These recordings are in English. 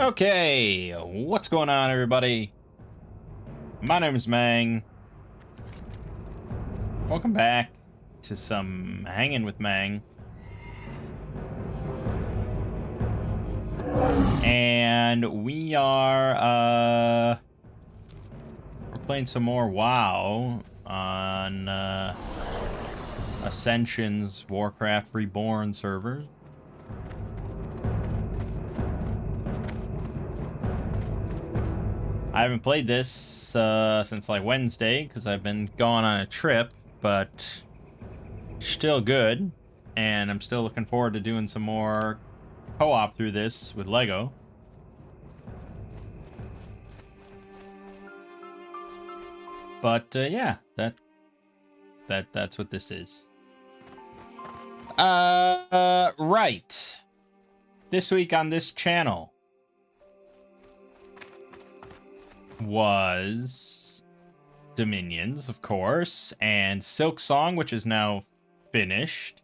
Okay, what's going on, everybody? My name is Mangg. Welcome back to some Hanging with Mangg. And we are, we're playing some more WoW on, Ascension's Warcraft Reborn server. I haven't played this since like Wednesday because I've been going on a trip, but still good. And I'm still looking forward to doing some more co-op through this with Lego. But yeah, that's what this is. Right. This week on this channel was Dominions, of course, and Silksong, which is now finished.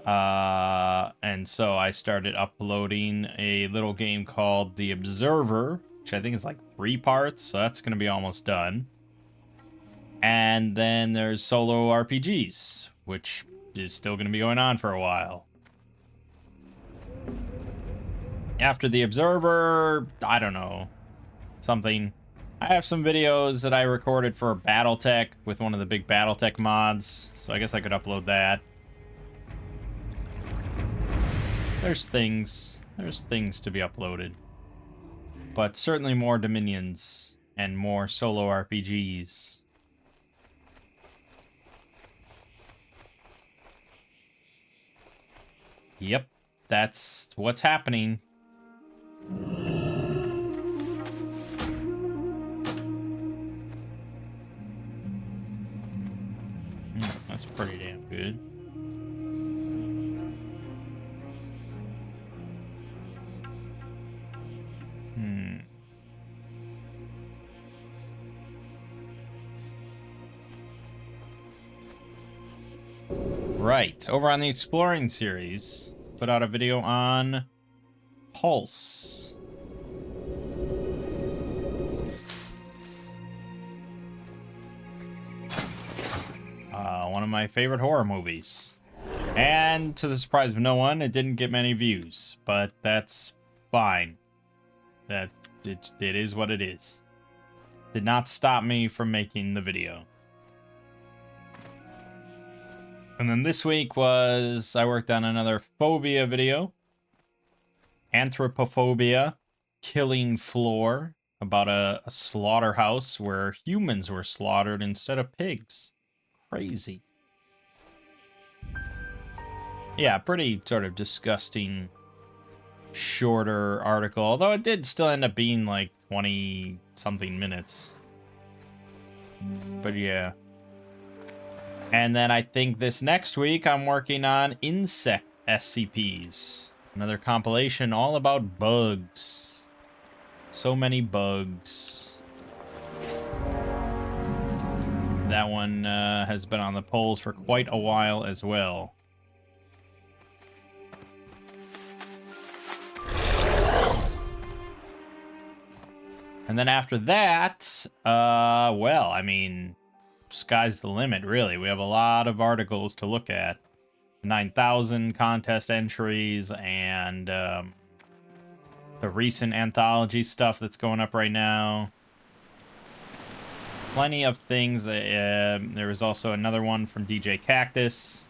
And so I started uploading a little game called The Observer, which I think is like 3 parts, so that's going to be almost done. And then there's solo RPGs, which is still going to be going on for a while. After The Observer, I don't know, something. I have some videos that I recorded for Battletech with one of the big Battletech mods, so I guess I could upload that. There's things to be uploaded, but certainly more Dominions and more solo RPGs. Yep, that's what's happening. That's pretty damn good. Right, over on the Exploring series, put out a video on Pulse. One of my favorite horror movies. And to the surprise of no one, it didn't get many views, but that's fine. It is what it is. Did not stop me from making the video. And then this week was, I worked on another phobia video. Anthropophobia, Killing Floor, about a slaughterhouse where humans were slaughtered instead of pigs. Crazy. Yeah, pretty sort of disgusting, shorter article, although it did still end up being like 20-something minutes. But yeah. And then I think this next week I'm working on insect SCPs. Another compilation all about bugs. So many bugs. That one has been on the polls for quite a while as well. And then after that, well, I mean, sky's the limit, really. We have a lot of articles to look at. 9,000 contest entries and the recent anthology stuff that's going up right now. Plenty of things. There was also another one from DJ Cactus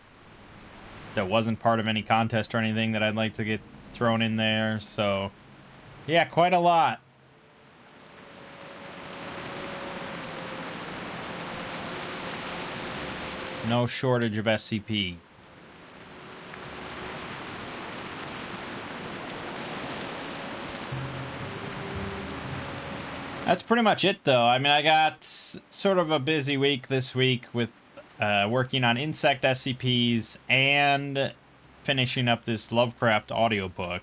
that wasn't part of any contest or anything that I'd like to get thrown in there. So, yeah, quite a lot. No shortage of SCP. That's pretty much it, though. I mean, I got sort of a busy week this week with working on insect SCPs and finishing up this Lovecraft audiobook.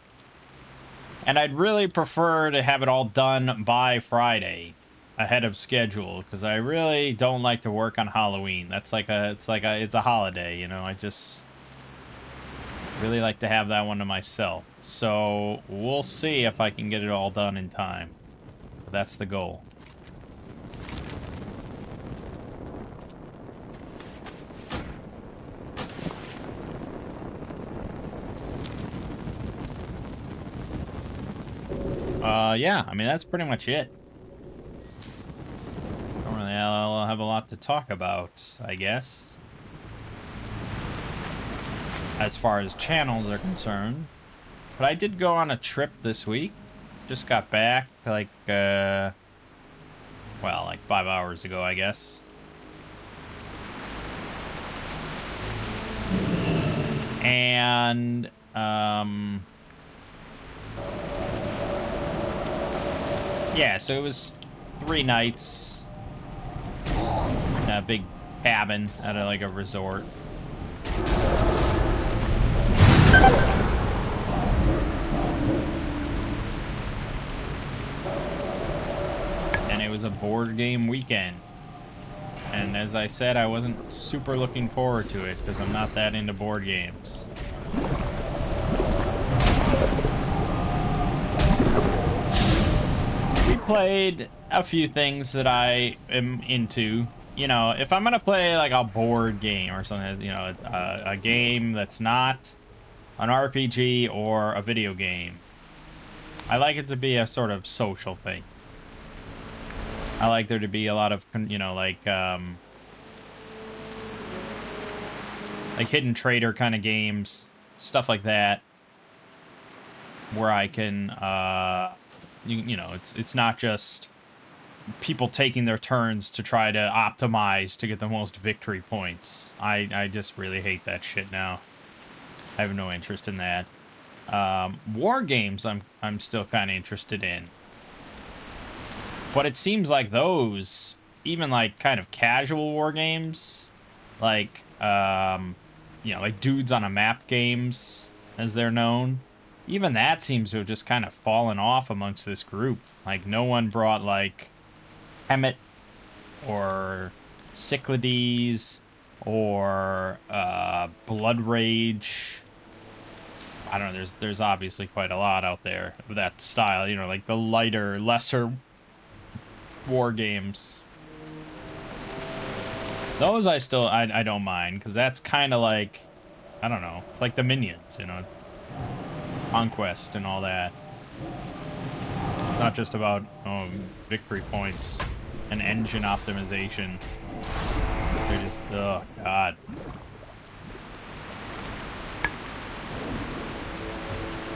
And I'd really prefer to have it all done by Friday, ahead of schedule, because I really don't like to work on Halloween. That's like it's a holiday, you know. Really like to have that one to myself. So we'll see if I can get it all done in time. But that's the goal. Yeah, I mean, that's pretty much it. Don't really have a lot to talk about, I guess. As far as channels are concerned. But I did go on a trip this week. Just got back, like, well, like 5 hours ago, I guess. And, yeah, so it was 3 nights in a big cabin at like a resort. And it was a board game weekend. And as I said, I wasn't super looking forward to it because I'm not that into board games. We played a few things that I am into. You know, if I'm gonna play like a board game or something, you know, a game that's not an RPG or a video game, I like it to be a sort of social thing. I like there to be a lot of, you know, like hidden trader kind of games, stuff like that, where I can, you know, it's not just people taking their turns to try to optimize to get the most victory points. I just really hate that shit now. I have no interest in that. War games I'm still kind of interested in. But it seems like those, even like kind of casual war games, like, you know, like dudes on a map games, as they're known, even that seems to have just kind of fallen off amongst this group. Like, no one brought, like, Hemet or Cyclades or Blood Rage. I don't know, there's obviously quite a lot out there of that style, you know, like the lighter, lesser war games. Those I don't mind, because that's kind of like, I don't know, it's like the Minions, you know, it's Conquest and all that. Not just about victory points and engine optimization. They're just, oh god.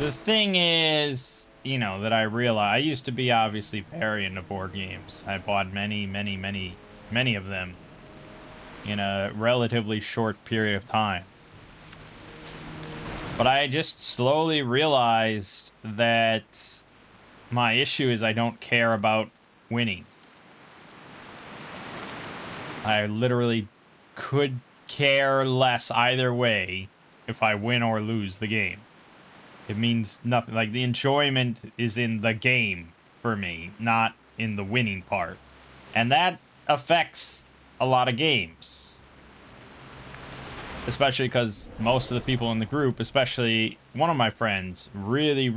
The thing is, you know, that I realize, I used to be obviously very into board games. I bought many of them in a relatively short period of time. But I just slowly realized that my issue is I don't care about winning. I literally could care less either way if I win or lose the game. It means nothing. Like, the enjoyment is in the game for me, not in the winning part. And that affects a lot of games. Especially because most of the people in the group, especially one of my friends, really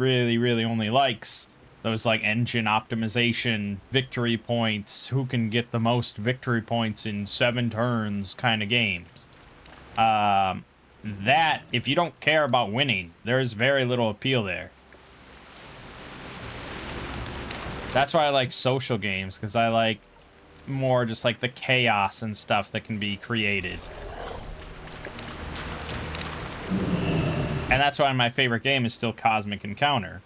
only likes those, like, engine optimization, victory points, who can get the most victory points in 7 turns kind of games. That, if you don't care about winning, there's very little appeal there. That's why I like social games, because I like more just like the chaos and stuff that can be created. And that's why my favorite game is still Cosmic Encounter.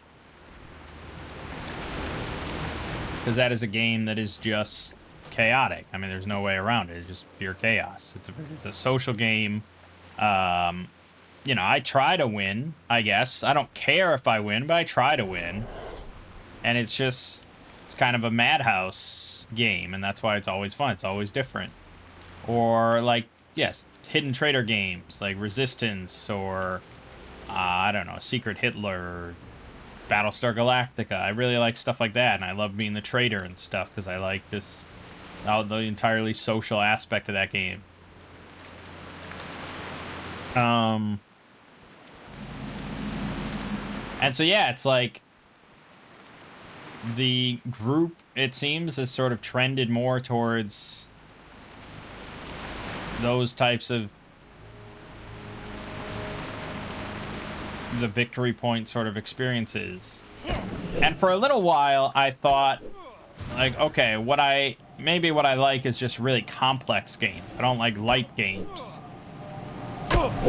Because that is a game that is just chaotic. I mean, there's no way around it. It's just pure chaos. It's a social game. You know, I try to win, I guess. I don't care if I win, but I try to win. And it's kind of a madhouse game, and that's why it's always fun. It's always different. Or, like, yes, hidden trader games, like Resistance, or, I don't know, Secret Hitler, or Battlestar Galactica. I really like stuff like that, and I love being the trader and stuff, because I like the entirely social aspect of that game. And so, yeah, it's like the group, it seems, has sort of trended more towards those types of the victory point sort of experiences. And for a little while, I thought, like, okay, what I like is just really complex games. I don't like light games. Because,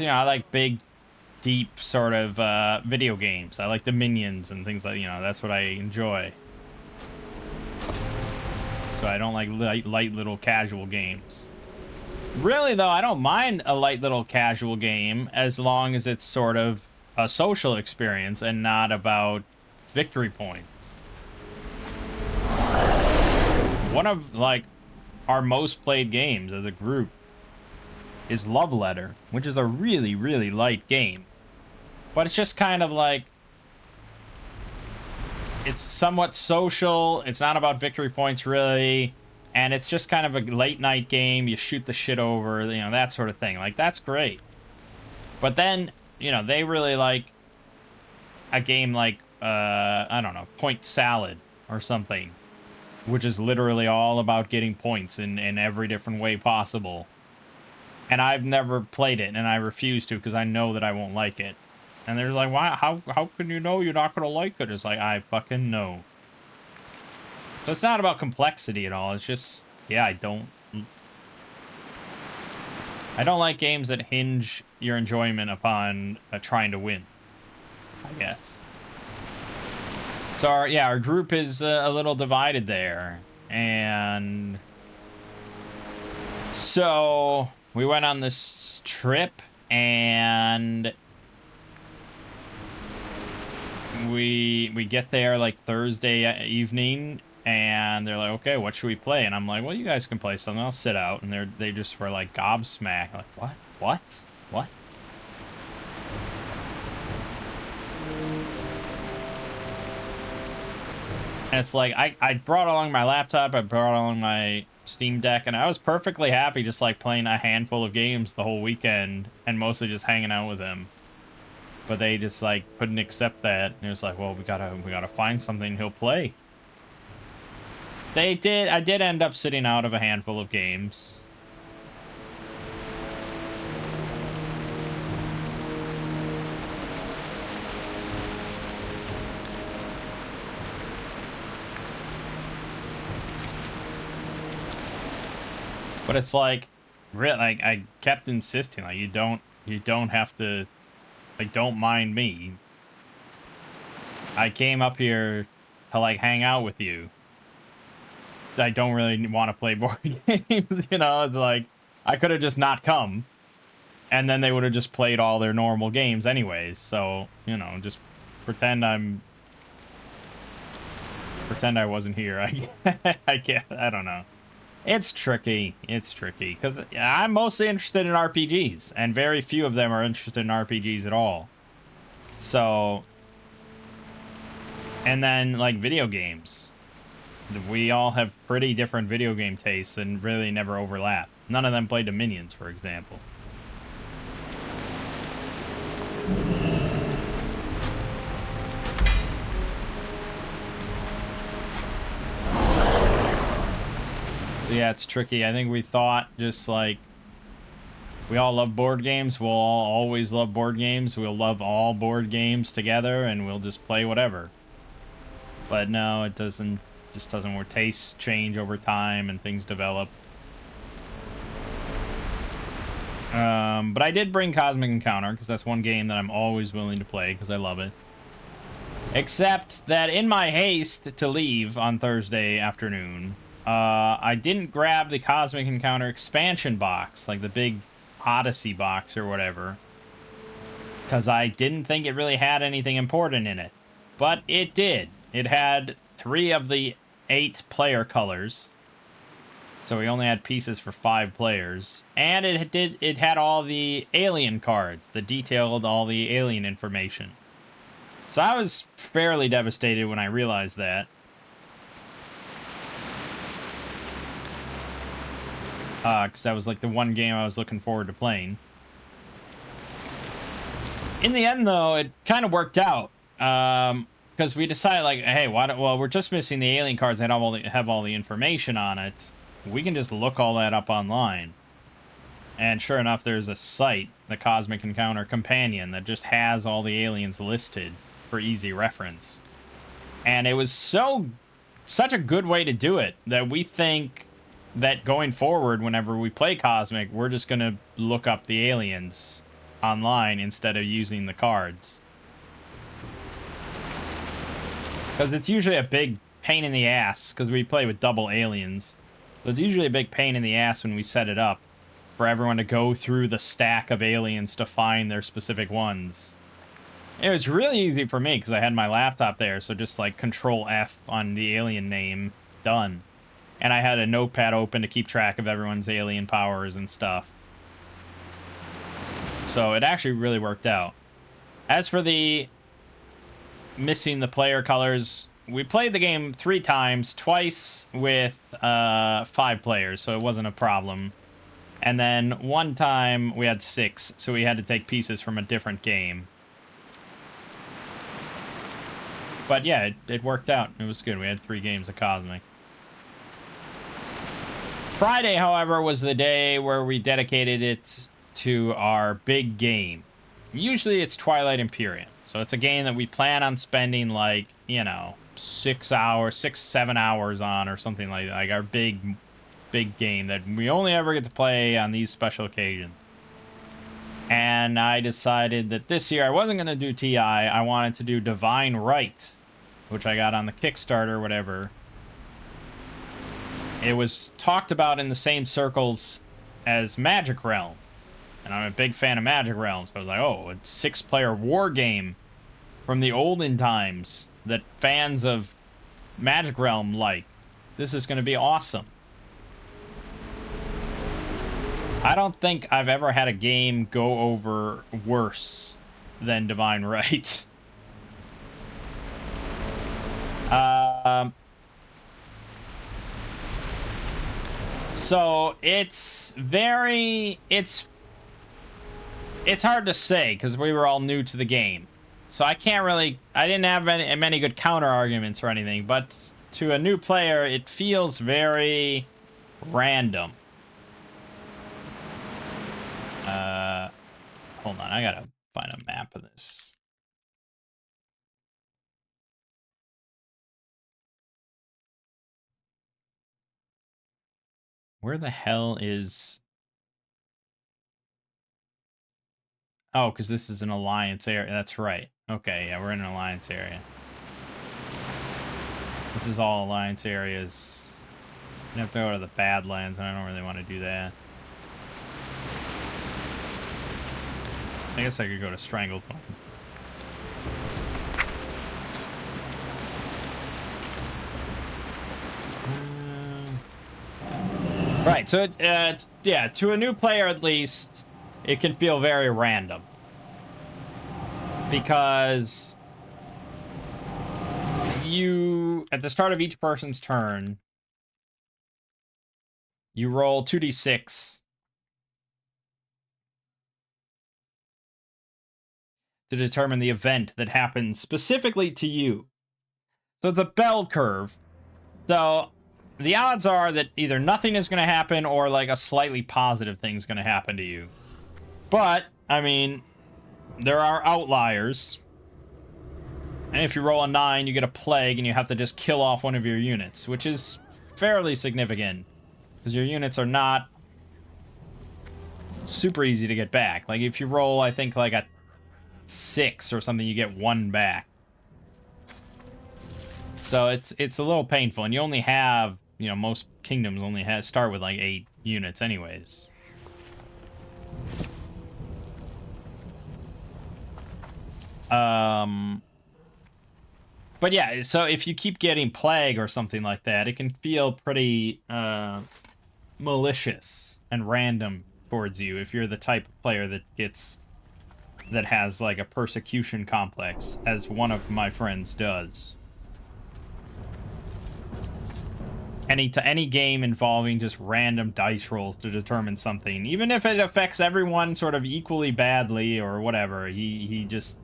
you know, I like big, deep sort of video games. I like the Minions and things like, you know, that's what I enjoy. So I don't like light little casual games. Really, though, I don't mind a light little casual game as long as it's sort of a social experience and not about victory points. One of, like, our most played games as a group is Love Letter, which is a really, really light game. But it's just kind of like, it's somewhat social. It's not about victory points, really. And it's just kind of a late night game. You shoot the shit over, you know, that sort of thing. Like, that's great. But then, you know, they really like a game like, I don't know, Point Salad or something, which is literally all about getting points in every different way possible. And I've never played it, and I refuse to because I know that I won't like it. And they're like, why? How can you know you're not going to like it? It's like, I fucking know. So it's not about complexity at all. It's just, yeah, I don't like games that hinge your enjoyment upon trying to win, I guess. So, our group is a little divided there. And so we went on this trip, and we get there like Thursday evening, and they're like, okay, what should we play? And I'm like, well, you guys can play something. I'll sit out. And they just were like gobsmacked. Like, what? And it's like, I brought along my laptop. I brought along my Steam Deck. And I was perfectly happy just like playing a handful of games the whole weekend. And mostly just hanging out with them. But they just like couldn't accept that. And it was like, well, we gotta find something he'll play. I did end up sitting out of a handful of games. But it's like, really, like, I kept insisting, like, you don't have to, like, don't mind me. I came up here to, like, hang out with you. I don't really want to play board games, you know? It's like, I could have just not come, and then they would have just played all their normal games anyways. So, you know, just pretend I wasn't here. I don't know. It's tricky, because I'm mostly interested in RPGs, and very few of them are interested in RPGs at all. So, and then, like, video games. We all have pretty different video game tastes and really never overlap. None of them played the Minions, for example. So yeah, it's tricky. I think we thought just like, we all love board games. We'll all always love board games. We'll love all board games together, and we'll just play whatever. But no, it doesn't. Just doesn't work. Tastes change over time and things develop. But I did bring Cosmic Encounter because that's one game that I'm always willing to play because I love it. Except that in my haste to leave on Thursday afternoon, I didn't grab the Cosmic Encounter expansion box, like the big Odyssey box or whatever, because I didn't think it really had anything important in it. But it did. It had 3 of the 8 player colors, so we only had pieces for 5 players, and it had all the alien cards that detailed all the alien information. So I was fairly devastated when I realized that. Because that was like the one game I was looking forward to playing. In the end, though, it kind of worked out. Because we decided, like, hey, well, we're just missing the alien cards that have all the information on it. We can just look all that up online. And sure enough, there's a site, the Cosmic Encounter Companion, that just has all the aliens listed for easy reference. And it was such a good way to do it that we think that going forward, whenever we play Cosmic, we're just going to look up the aliens online instead of using the cards. Because it's usually a big pain in the ass, because we play with double aliens. So it's usually a big pain in the ass when we set it up for everyone to go through the stack of aliens to find their specific ones. It was really easy for me because I had my laptop there, so just like Control F on the alien name, done. And I had a notepad open to keep track of everyone's alien powers and stuff. So it actually really worked out. As for the missing the player colors, we played the game 3 times, twice with 5 players, so it wasn't a problem. And then one time we had 6, so we had to take pieces from a different game. But yeah, it worked out. It was good. We had 3 games of Cosmic. Friday, however, was the day where we dedicated it to our big game. Usually it's Twilight Imperium. So it's a game that we plan on spending, like, you know, 6, 7 hours on or something like that. Like our big game that we only ever get to play on these special occasions. And I decided that this year I wasn't going to do TI. I wanted to do Divine Right, which I got on the Kickstarter, whatever. It was talked about in the same circles as Magic Realm. And I'm a big fan of Magic Realm, so I was like, oh, a 6-player war game from the olden times that fans of Magic Realm like. This is going to be awesome. I don't think I've ever had a game go over worse than Divine Right. So it's hard to say because we were all new to the game. So I didn't have many good counter arguments or anything, but to a new player, it feels very random. Hold on, I gotta find a map of this. Where the hell is... Oh, because this is an alliance area. That's right. Okay, yeah, we're in an alliance area. This is all alliance areas. You have to go to the Badlands, and I don't really want to do that. I guess I could go to Stranglethorn. Right, so yeah, to a new player at least, it can feel very random. Because at the start of each person's turn, you roll 2d6 to determine the event that happens specifically to you. So it's a bell curve. So the odds are that either nothing is going to happen or like a slightly positive thing's going to happen to you. But, I mean, there are outliers. And if you roll a 9, you get a plague and you have to just kill off one of your units, which is fairly significant because your units are not super easy to get back. Like if you roll, I think like a 6 or something, you get 1 back. So it's a little painful, and you only have, you know, most kingdoms only start with like 8 units anyways. But yeah, so if you keep getting plague or something like that, it can feel pretty malicious and random towards you if you're the type of player that has like a persecution complex, as one of my friends does. any game involving just random dice rolls to determine something, even if it affects everyone sort of equally badly or whatever. He just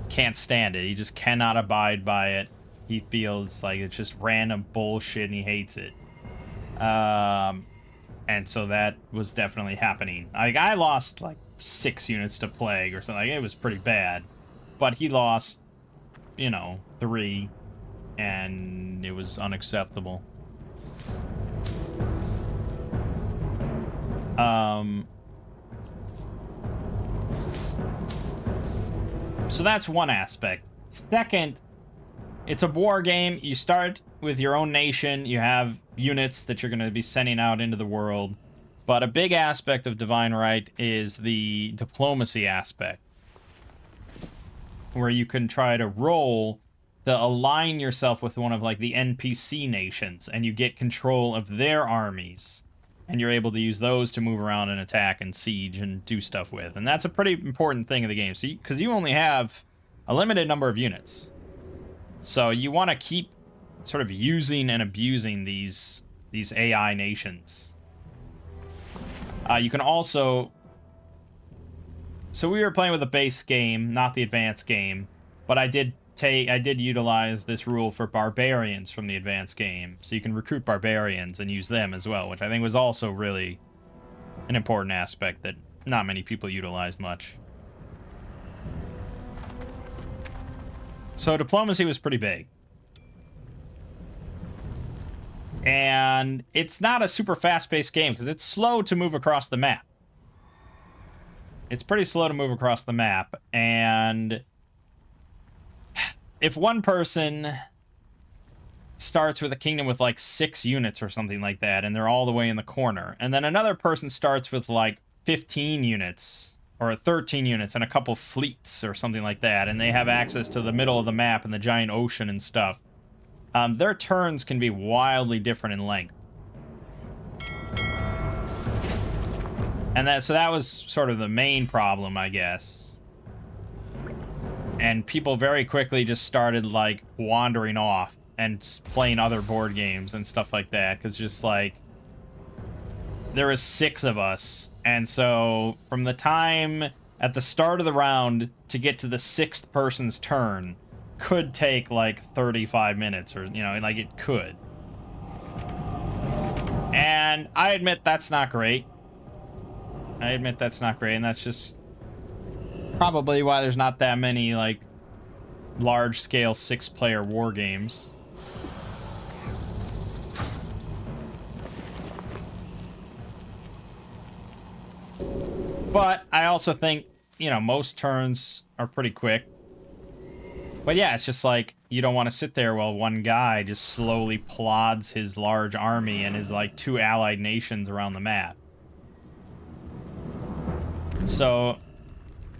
can't stand it. He just cannot abide by it. He feels like it's just random bullshit and he hates it. And so that was definitely happening. Like, I lost like 6 units to plague or something. It was pretty bad. But he lost, you know, 3, and it was unacceptable. So that's one aspect. Second, it's a war game. You start with your own nation. You have units that you're going to be sending out into the world. But a big aspect of Divine Right is the diplomacy aspect, where you can try to roll to align yourself with one of like the NPC nations, and you get control of their armies, and you're able to use those to move around and attack and siege and do stuff with. And that's a pretty important thing in the game, so because you only have a limited number of units, so you want to keep sort of using and abusing these AI nations. You can also... So we were playing with the base game, not the advanced game, but I did utilize this rule for barbarians from the advanced game, so you can recruit barbarians and use them as well, which I think was also really an important aspect that not many people utilize much. So diplomacy was pretty big. And it's not a super fast-paced game because it's slow to move across the map. It's pretty slow to move across the map, and if one person starts with a kingdom with like 6 units or something like that, and they're all the way in the corner, and then another person starts with like 15 units or 13 units and a couple fleets or something like that, and they have access to the middle of the map and the giant ocean and stuff, their turns can be wildly different in length. And so that was sort of the main problem, I guess. And people very quickly just started, like, wandering off and playing other board games and stuff like that. Because just, like, there was 6 of us. And so from the time at the start of the round to get to the 6th person's turn could take, like, 35 minutes. Or, you know, like, it could. And I admit that's not great. And that's just probably why there's not that many, like, large-scale 6-player war games. But I also think, you know, most turns are pretty quick. But yeah, it's just like, you don't want to sit there while one guy just slowly plods his large army and his, like, 2 allied nations around the map. So,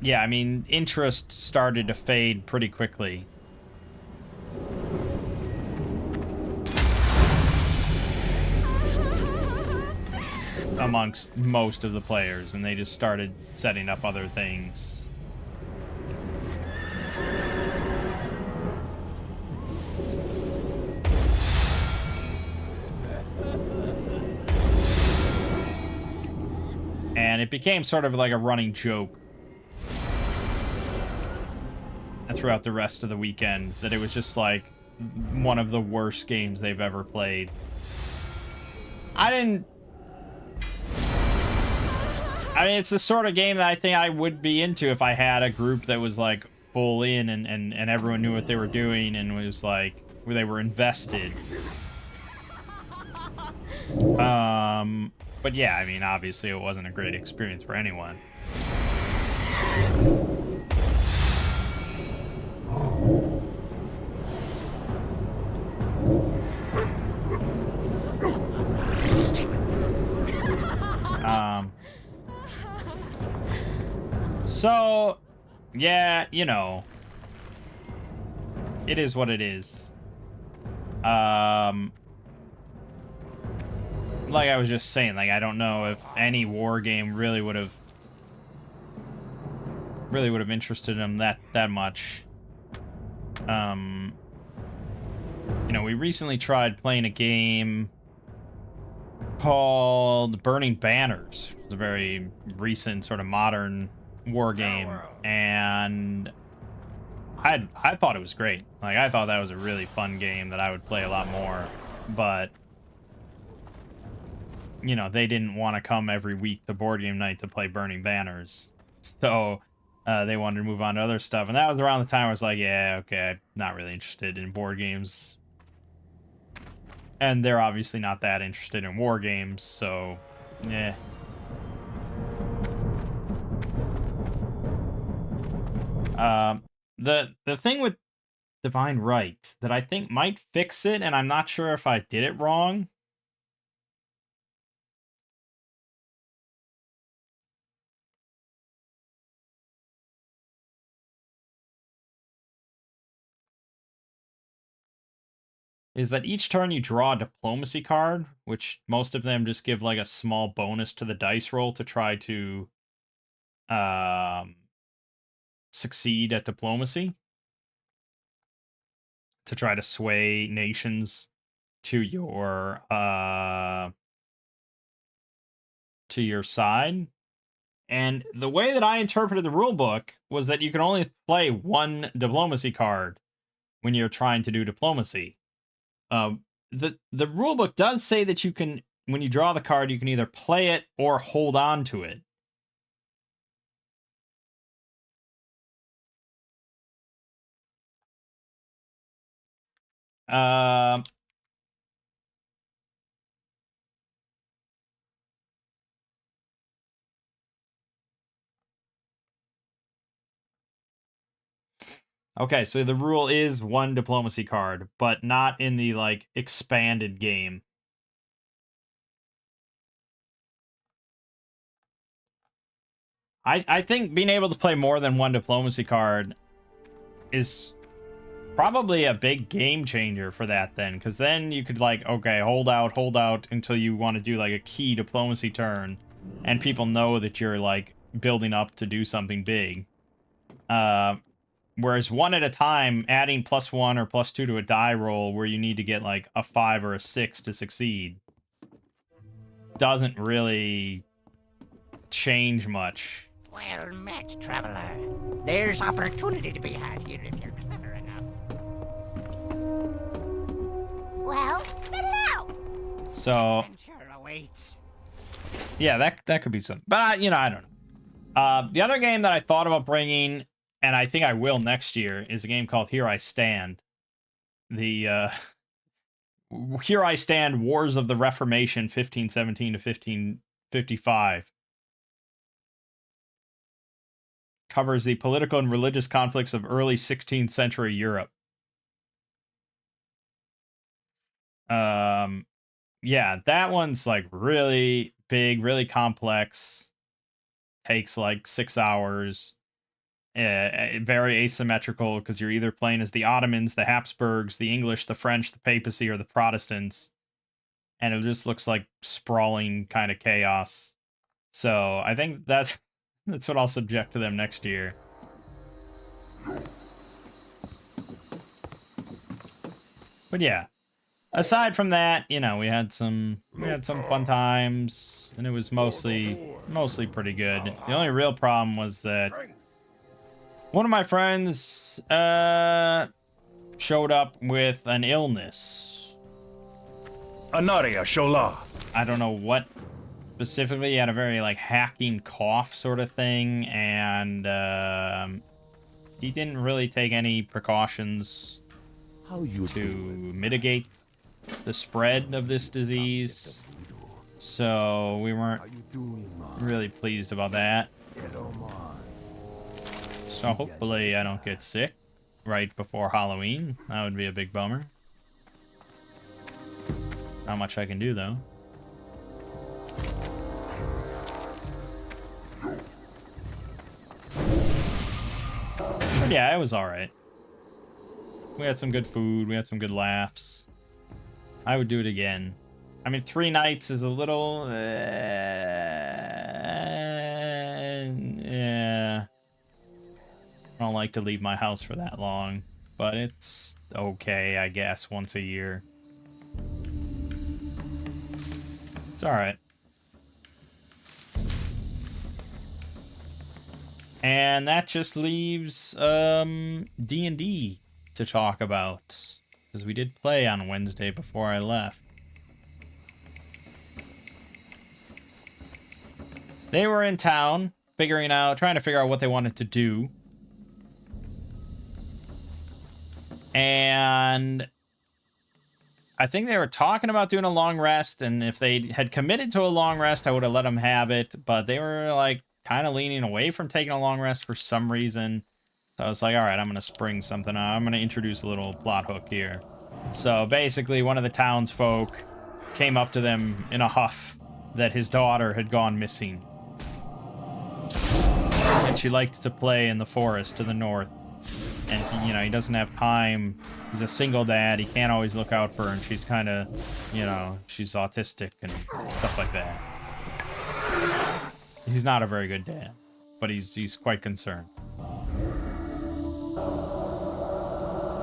yeah, I mean, interest started to fade pretty quickly. Amongst most of the players, and they just started setting up other things. And it became sort of like a running joke throughout the rest of the weekend that it was just like one of the worst games they've ever played. I mean, it's the sort of game that I think I would be into if I had a group that was like full in and everyone knew what they were doing and was like, where they were invested. But yeah, I mean, obviously it wasn't a great experience for anyone. So, yeah, you know, it is what it is. Like I was just saying, like, I don't know if any war game really would have interested him that much. You know, we recently tried playing a game called Burning Banners. It's a very recent sort of modern war game, and I thought it was great. Like, I thought that was a really fun game that I would play a lot more, but you know, they didn't want to come every week to board game night to play Burning Banners, so they wanted to move on to other stuff, and that was around the time I was like, yeah, okay, I'm not really interested in board games. And they're obviously not that interested in war games, so yeah. The thing with Divine Right that I think might fix it, and I'm not sure if I did it wrong, is that each turn you draw a diplomacy card, which most of them just give like a small bonus to the dice roll to try to succeed at diplomacy, to try to sway nations to your side. And the way that I interpreted the rule book was that you can only play one diplomacy card when you're trying to do diplomacy. The rule book does say that you can, when you draw the card, you can either play it or hold on to it. Okay, so the rule is one diplomacy card, but not in the like expanded game. I think being able to play more than one diplomacy card is probably a big game changer for that then, because then you could like, okay, hold out until you want to do like a key diplomacy turn, and people know that you're like building up to do something big. Whereas one at a time, adding +1 or +2 to a die roll where you need to get like a 5 or a 6 to succeed doesn't really change much. Well met, traveler. There's opportunity to be had here if you're clever enough. Well, spit it out. So, Adventure awaits. Yeah, that could be something. But, you know, I don't know. The other game that I thought about bringing, and I think I will next year, is a game called Here I Stand. The, Here I Stand, Wars of the Reformation, 1517 to 1555. Covers the political and religious conflicts of early 16th century Europe. Yeah, that one's like really big, really complex. Takes like 6 hours. Very asymmetrical because you're either playing as the Ottomans, the Habsburgs, the English, the French, the papacy, or the Protestants. And it just looks like sprawling kind of chaos. So I think that's what I'll subject to them next year. But yeah, aside from that, you know, we had some fun times, and it was mostly pretty good. The only real problem was that one of my friends showed up with an illness. Anaria Shola. I don't know what specifically. He had a very like hacking cough sort of thing, and he didn't really take any precautions to mitigate the spread of this disease. So we weren't really pleased about that. So hopefully I don't get sick right before Halloween. That would be a big bummer. Not much I can do, though. But yeah, it was alright. We had some good food. We had some good laughs. I would do it again. I mean, 3 nights is a little... yeah. I don't like to leave my house for that long. But it's okay, I guess, once a year. It's all right. And that just leaves D&D to talk about, because we did play on Wednesday before I left. They were in town, trying to figure out what they wanted to do. And I think they were talking about doing a long rest, and if they had committed to a long rest, I would have let them have it, but they were, like, kind of leaning away from taking a long rest for some reason. So I was like, all right, I'm going to spring something on. I'm going to introduce a little plot hook here. So basically, one of the townsfolk came up to them in a huff that his daughter had gone missing. And she liked to play in the forest to the north. And, he doesn't have time. He's a single dad. He can't always look out for her. And she's kind of, she's autistic and stuff like that. He's not a very good dad, but he's quite concerned.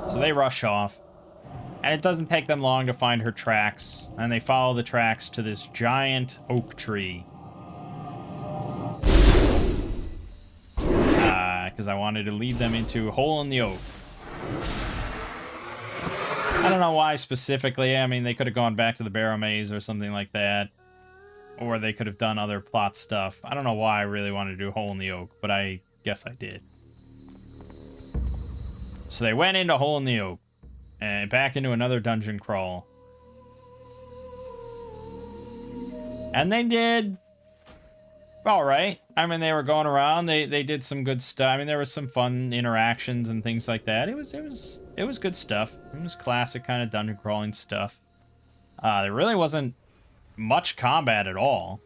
So they rush off, and it doesn't take them long to find her tracks, and they follow the tracks to this giant oak tree. Because I wanted to lead them into a hole in the oak. I don't know why specifically. I mean, they could have gone back to the barrow maze or something like that. Or they could have done other plot stuff. I don't know why I really wanted to do a hole in the oak, but I guess I did. So they went into hole in the oak. And back into another dungeon crawl. And they did all right. I mean, they were going around. They did some good stuff. I mean, there was some fun interactions and things like that. It was good stuff. It was classic kind of dungeon crawling stuff. There really wasn't much combat at all.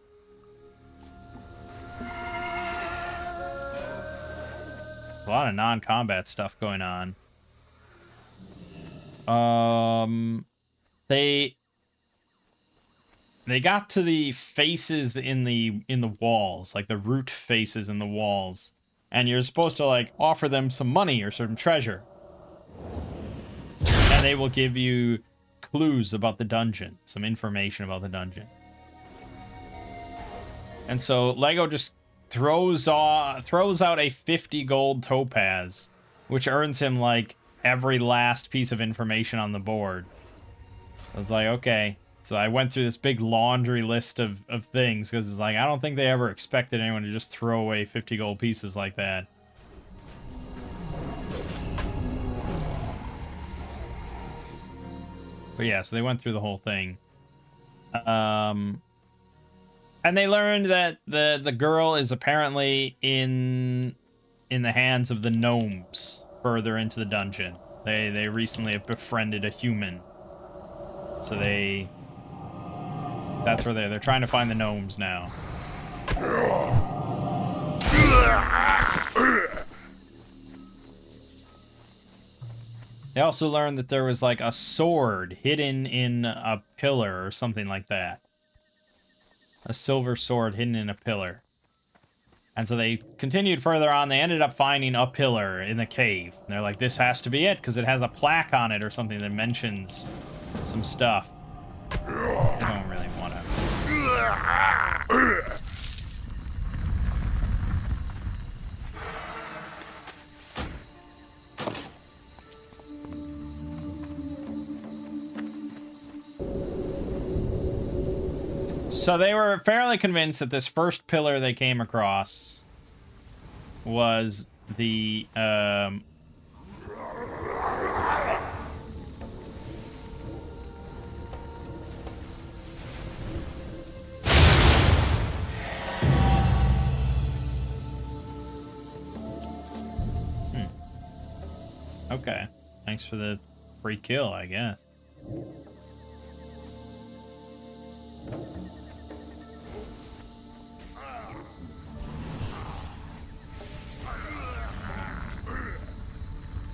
A lot of non-combat stuff going on. They got to the faces in the walls, like the root faces in the walls, and you're supposed to like offer them some money or some treasure, and they will give you clues about the dungeon, some information about the dungeon. And so Lego just throws out a 50 gold topaz, which earns him like every last piece of information on the board. I was like, okay. So I went through this big laundry list of things, because it's like, I don't think they ever expected anyone to just throw away 50 gold pieces like that. But yeah, so they went through the whole thing. And they learned that the girl is apparently in the hands of the gnomes further into the dungeon. They recently have befriended a human. So that's where they're trying to find the gnomes now. They also learned that there was like a sword hidden in a pillar or something like that. A silver sword hidden in a pillar. And so they continued further on. They ended up finding a pillar in the cave. And they're like, this has to be it, because it has a plaque on it or something that mentions some stuff. I don't really want to. So they were fairly convinced that this first pillar they came across was the Okay. Thanks for the free kill, I guess.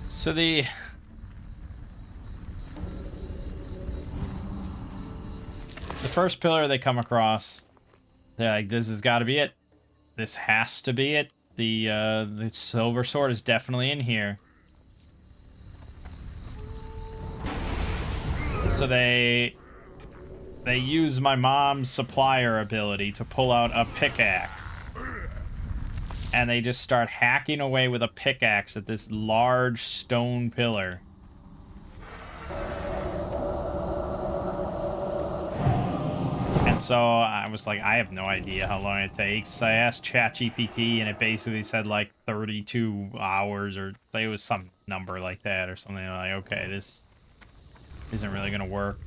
So the first pillar they come across, they're like, this has got to be it. This has to be it. The silver sword is definitely in here. So they they use my mom's supplier ability to pull out a pickaxe. And they just start hacking away with a pickaxe at this large stone pillar. And so I was like, I have no idea how long it takes. I asked ChatGPT, and it basically said like 32 hours, or it was some number like that or something. Like, okay, this isn't really gonna work.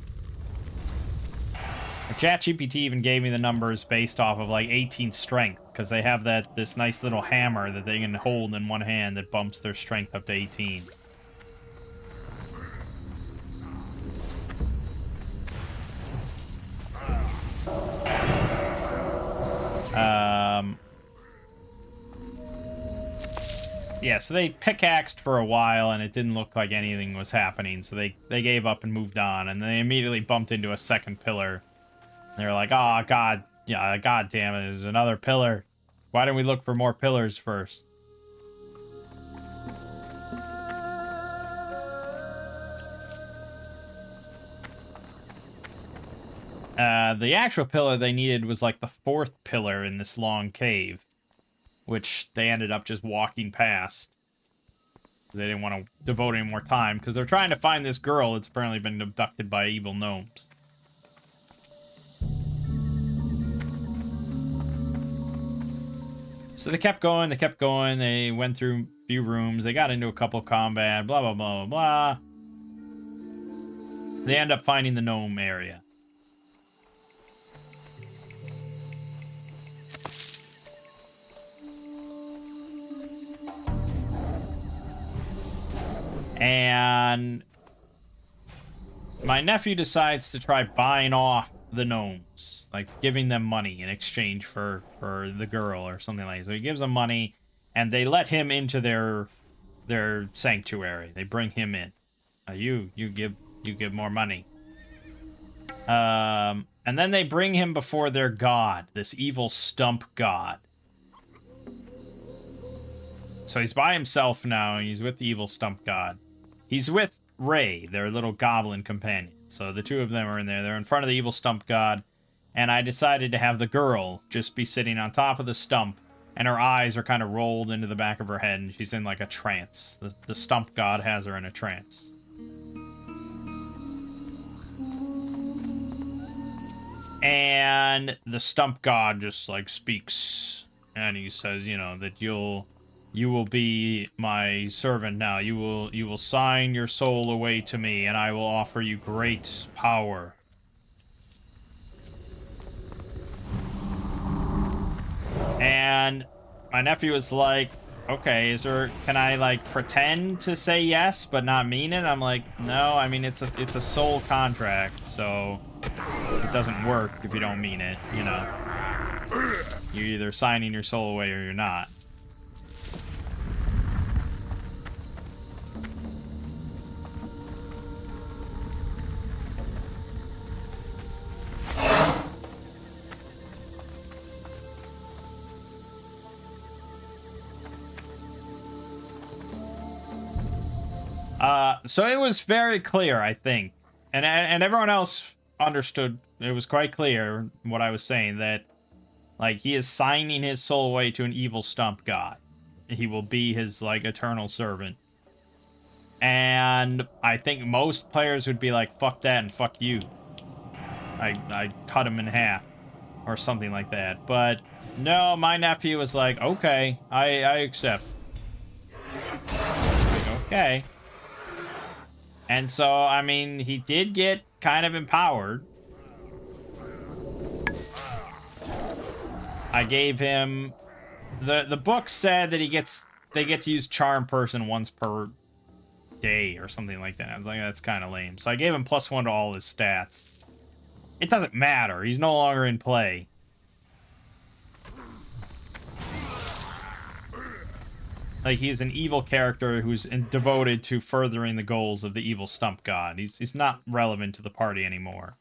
ChatGPT even gave me the numbers based off of like 18 strength, because they have this nice little hammer that they can hold in one hand that bumps their strength up to 18. Yeah, so they pickaxed for a while, and it didn't look like anything was happening, so they gave up and moved on, and they immediately bumped into a second pillar. They were like, oh, God, yeah, God damn it, there's another pillar. Why don't we look for more pillars first? The actual pillar they needed was like the fourth pillar in this long cave, which they ended up just walking past. They didn't want to devote any more time, because they're trying to find this girl that's apparently been abducted by evil gnomes. So they kept going, they went through a few rooms, they got into a couple combat, blah, blah, blah, blah, blah. They end up finding the gnome area. And my nephew decides to try buying off the gnomes, like giving them money in exchange for the girl or something like that. So he gives them money, and they let him into their sanctuary. They bring him in. You give more money. And then they bring him before their god, this evil stump god. So he's by himself now, and he's with the evil stump god. He's with Ray, their little goblin companion. So the two of them are in there. They're in front of the evil stump god. And I decided to have the girl just be sitting on top of the stump. And her eyes are kind of rolled into the back of her head. And she's in like a trance. The stump god has her in a trance. And the stump god just like speaks. And he says, you know, that you will be my servant now. You will sign your soul away to me, and I will offer you great power. And my nephew was like, okay, can I like pretend to say yes but not mean it? I'm like, no, I mean it's a soul contract, so it doesn't work if you don't mean it, you know. You're either signing your soul away or you're not. So it was very clear, I think, and everyone else understood. It was quite clear what I was saying, that like he is signing his soul away to an evil stump god. He will be his like eternal servant. And I think most players would be like, fuck that and fuck you. I cut him in half or something like that. But no, my nephew was like, okay, I accept. Like, okay. And so, I mean, he did get kind of empowered. I gave him... The book said that they get to use Charm Person once per day or something like that. I was like, that's kind of lame. So I gave him +1 to all his stats. It doesn't matter. He's no longer in play. Like, he's an evil character who's devoted to furthering the goals of the evil stump god. He's not relevant to the party anymore.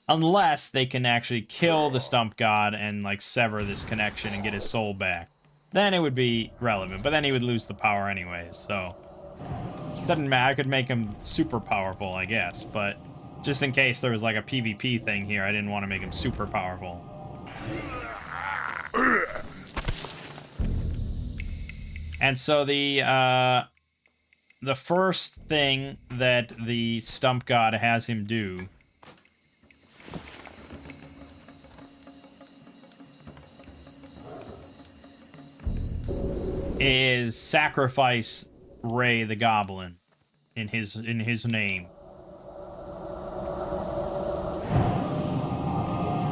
Unless they can actually kill the stump god and, like, sever this connection and get his soul back. Then it would be relevant. But then he would lose the power anyways, so... Doesn't matter. I could make him super powerful, I guess, but... Just in case there was like a PvP thing here, I didn't want to make him super powerful. And so the first thing that the stump god has him do is sacrifice Ray the Goblin in his name.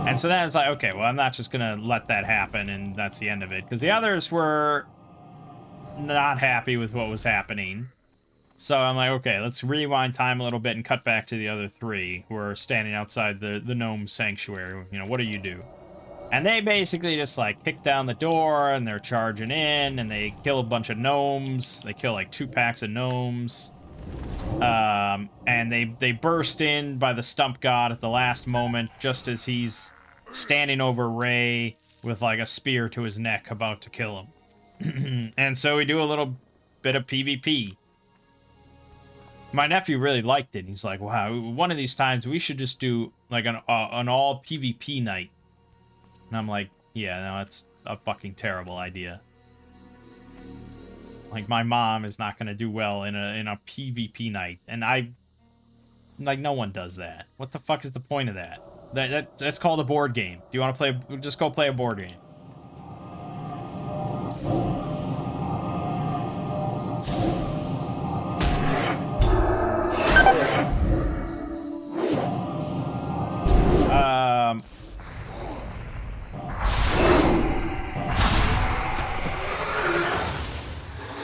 And so then it's like, okay, well, I'm not just gonna let that happen and that's the end of it. Because the others were not happy with what was happening. So I'm like, okay, let's rewind time a little bit and cut back to the other three who are standing outside the gnome sanctuary. You know, what do you do? And they basically just, like, kick down the door, and they're charging in, and they kill a bunch of gnomes. They kill, like, 2 packs of gnomes. And they burst in by the stump god at the last moment, just as he's standing over Ray with, like, a spear to his neck, about to kill him. And so we do a little bit of PvP. My nephew really liked it. He's like, wow, one of these times we should just do, like, an all PvP night. And I'm like, yeah, no, that's a fucking terrible idea. Like, my mom is not going to do well in a PvP night. And like, no one does that. What the fuck is the point of that? That's called a board game. Do you want to play? Just go play a board game.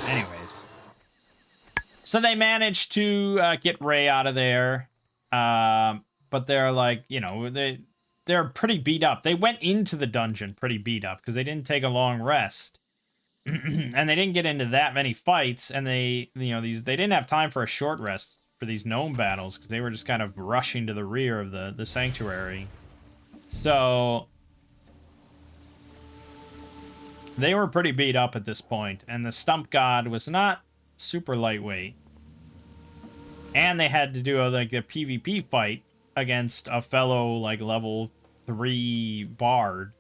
Anyways. So they managed to get Ray out of there. But they're like, you know, they're pretty beat up. They went into the dungeon pretty beat up because they didn't take a long rest. And they didn't get into that many fights, and they didn't have time for a short rest for these gnome battles because they were just kind of rushing to the rear of the sanctuary. So they were pretty beat up at this point, and the stump god was not super lightweight. And they had to do like a PvP fight against a fellow like level 3 bard.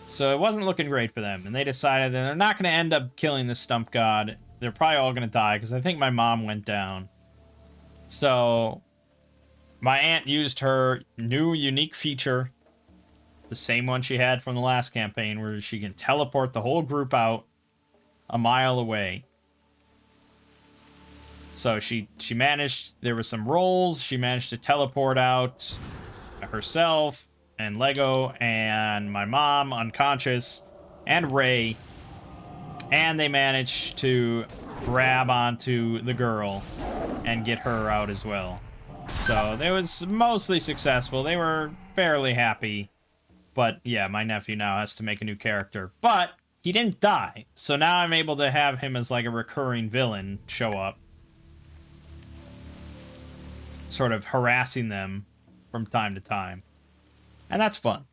So it wasn't looking great for them, and they decided that they're not going to end up killing the stump god. They're probably all going to die, because I think my mom went down. So my aunt used her new unique feature, the same one she had from the last campaign, where she can teleport the whole group out a mile away. So she managed, there were some rolls, she managed to teleport out herself, and Lego, and my mom, unconscious, and Ray. And they managed to grab onto the girl and get her out as well. So it was mostly successful. They were fairly happy. But yeah, my nephew now has to make a new character. But he didn't die. So now I'm able to have him as like a recurring villain show up. Sort of harassing them from time to time. And that's fun.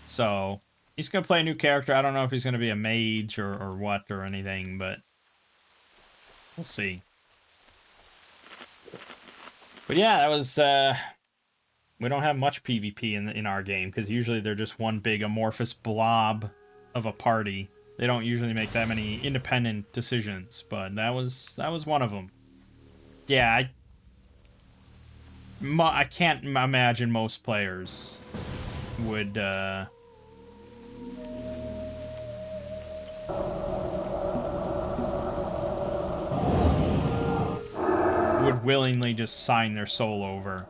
So he's going to play a new character. I don't know if he's going to be a mage or what or anything, but we'll see. But yeah, that was... we don't have much PvP in our game, because usually they're just one big amorphous blob of a party. They don't usually make that many independent decisions, but that was one of them. Yeah, I can't imagine most players would willingly just sign their soul over.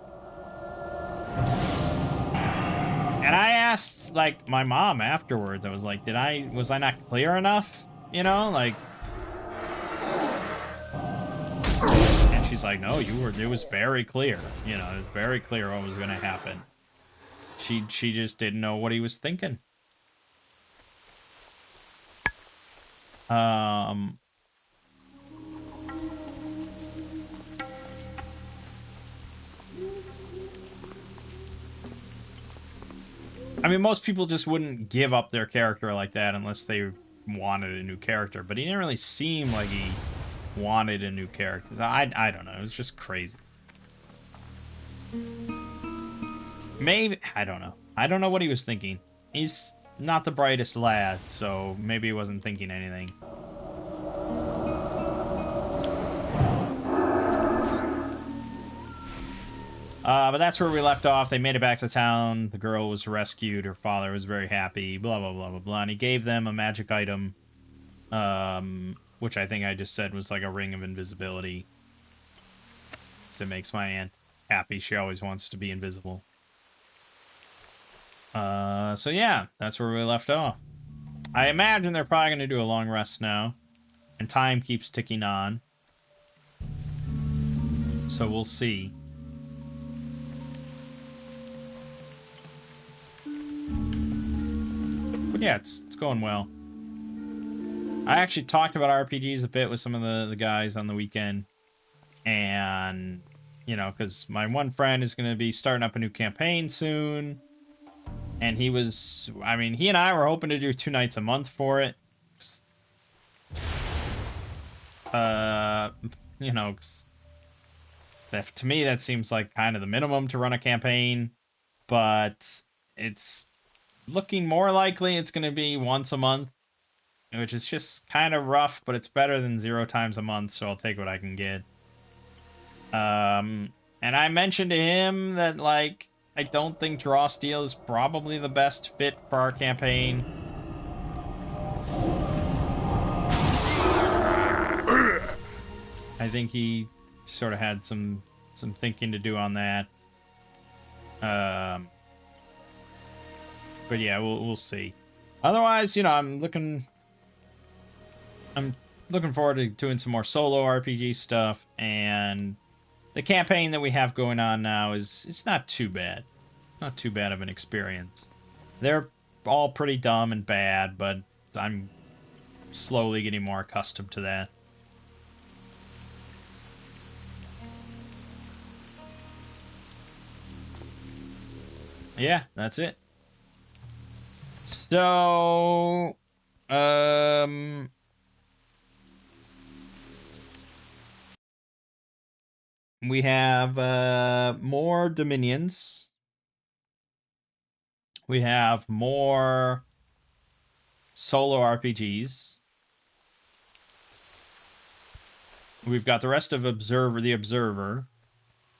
And I asked, like, my mom afterwards, I was like, was I not clear enough? You know, like... And she's like, no, it was very clear. You know, it was very clear what was going to happen. She just didn't know what he was thinking. I mean, most people just wouldn't give up their character like that unless they wanted a new character, but he didn't really seem like he wanted a new character. I don't know. It was just crazy. Maybe, I don't know. I don't know what he was thinking. He's not the brightest lad, so maybe he wasn't thinking anything. But that's where we left off. They made it back to town. The girl was rescued. Her father was very happy. Blah, blah, blah, blah, blah. And he gave them a magic item, which I think I just said was like a ring of invisibility. So it makes my aunt happy. She always wants to be invisible. So yeah, that's where we left off. I imagine they're probably going to do a long rest now. And time keeps ticking on. So we'll see. But yeah, it's going well. I actually talked about RPGs a bit with some of the guys on the weekend. And, you know, because my one friend is going to be starting up a new campaign soon. And he was, I mean, he and I were hoping to do 2 nights a month for it. You know, to me, that seems like kind of the minimum to run a campaign. But it's looking more likely it's going to be once a month, which is just kind of rough, but it's better than 0 times a month, so I'll take what I can get. And I mentioned to him that, like, I don't think Draw Steel is probably the best fit for our campaign. I think he sort of had some thinking to do on that. But yeah, we'll see. Otherwise, you know, I'm looking forward to doing some more solo RPG stuff, and the campaign that we have going on now it's not too bad. Not too bad of an experience. They're all pretty dumb and bad, but I'm slowly getting more accustomed to that. Yeah, that's it. So, we have more Dominions. We have more solo RPGs. We've got the rest of the Observer,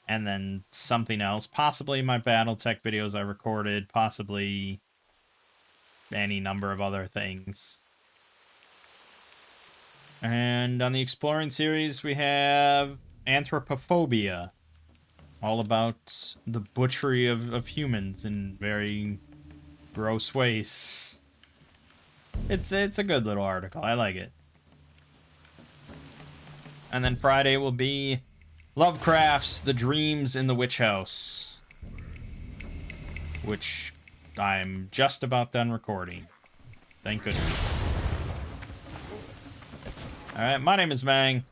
and then something else. Possibly my BattleTech videos I recorded. Possibly any number of other things. And on the Exploring series, we have Anthropophobia. All about the butchery of humans in very gross ways. It's a good little article. I like it. And then Friday will be Lovecraft's The Dreams in the Witch House, which I'm just about done recording. Thank goodness. Alright, my name is Mangg.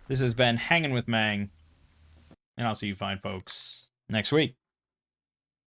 This has been Hanging with Mangg. And I'll see you fine folks next week.